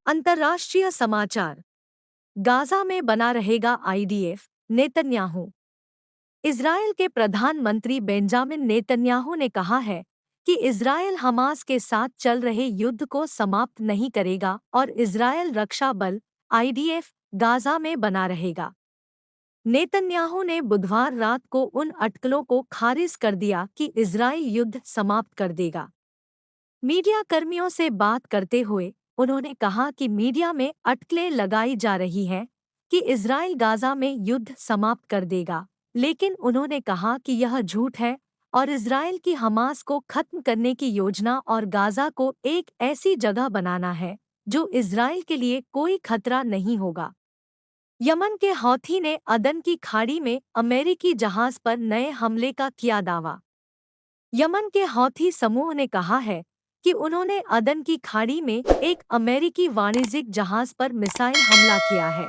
अंतर्राष्ट्रीय समाचार। गाजा में बना रहेगा आईडीएफ, नेतन्याहू। इजरायल के प्रधानमंत्री बेंजामिन नेतन्याहू ने कहा है कि इजरायल हमास के साथ चल रहे युद्ध को समाप्त नहीं करेगा और इजरायल रक्षा बल आईडीएफ गाजा में बना रहेगा। नेतन्याहू ने बुधवार रात को उन अटकलों को खारिज कर दिया कि इजरायल युद्ध समाप्त कर देगा। मीडिया कर्मियों से बात करते हुए उन्होंने कहा कि मीडिया में अटकलें लगाई जा रही हैं कि इजराइल गाजा में युद्ध समाप्त कर देगा, लेकिन उन्होंने कहा कि यह झूठ है और इजराइल की हमास को खत्म करने की योजना और गाजा को एक ऐसी जगह बनाना है जो इजराइल के लिए कोई खतरा नहीं होगा। यमन के हौथी ने अदन की खाड़ी में अमेरिकी जहाज पर नए हमले का किया दावा। यमन के हौथी समूह ने कहा है कि उन्होंने अदन की खाड़ी में एक अमेरिकी वाणिज्यिक जहाज पर मिसाइल हमला किया है।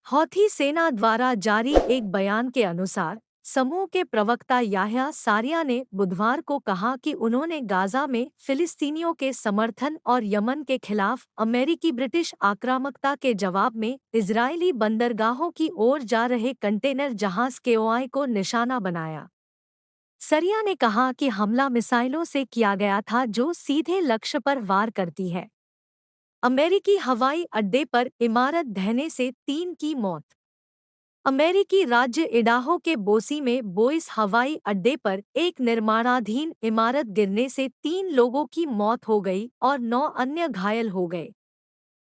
हौथी सेना द्वारा जारी एक बयान के अनुसार समूह के प्रवक्ता याह्या सारिया ने बुधवार को कहा कि उन्होंने गाजा में फिलिस्तीनियों के समर्थन और यमन के खिलाफ अमेरिकी ब्रिटिश आक्रामकता के जवाब में इजरायली बंदरगाहों की ओर जा रहे कंटेनर जहाज केओआई को निशाना बनाया। सरिया ने कहा कि हमला मिसाइलों से किया गया था जो सीधे लक्ष्य पर वार करती है। अमेरिकी हवाई अड्डे पर इमारत ढहने से 3 की मौत। अमेरिकी राज्य इडाहो के बोसी में बोइस हवाई अड्डे पर एक निर्माणाधीन इमारत गिरने से 3 लोगों की मौत हो गई और 9 अन्य घायल हो गए।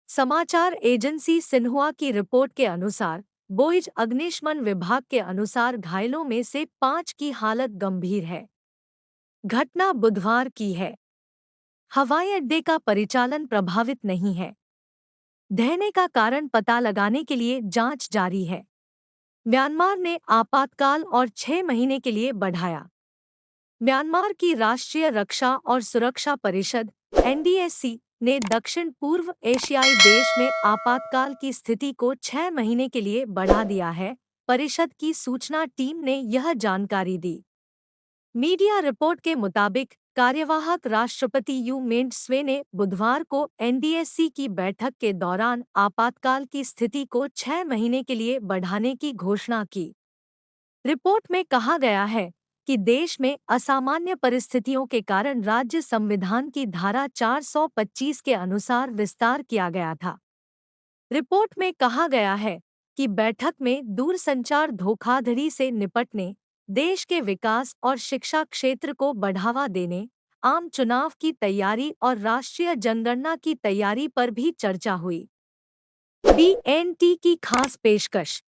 समाचार एजेंसी सिन्हुआ की रिपोर्ट के अनुसार बोइज अग्निशमन विभाग के अनुसार घायलों में से 5 की हालत गंभीर है। घटना बुधवार की है। हवाई अड्डे का परिचालन प्रभावित नहीं है। ढहने का कारण पता लगाने के लिए जांच जारी है। म्यांमार ने आपातकाल और 6 महीने के लिए बढ़ाया। म्यांमार की राष्ट्रीय रक्षा और सुरक्षा परिषद (NDSC) ने दक्षिण पूर्व एशियाई देश में आपातकाल की स्थिति को 6 महीने के लिए बढ़ा दिया है। परिषद की सूचना टीम ने यह जानकारी दी। मीडिया रिपोर्ट के मुताबिक कार्यवाहक राष्ट्रपति यू मिंट स्वे ने बुधवार को NDSC की बैठक के दौरान आपातकाल की स्थिति को 6 महीने के लिए बढ़ाने की घोषणा की। रिपोर्ट में कहा गया है कि देश में असामान्य परिस्थितियों के कारण राज्य संविधान की धारा 425 के अनुसार विस्तार किया गया था। रिपोर्ट में कहा गया है कि बैठक में दूरसंचार धोखाधड़ी से निपटने, देश के विकास और शिक्षा क्षेत्र को बढ़ावा देने, आम चुनाव की तैयारी और राष्ट्रीय जनगणना की तैयारी पर भी चर्चा हुई। BNT की खास पेशकश।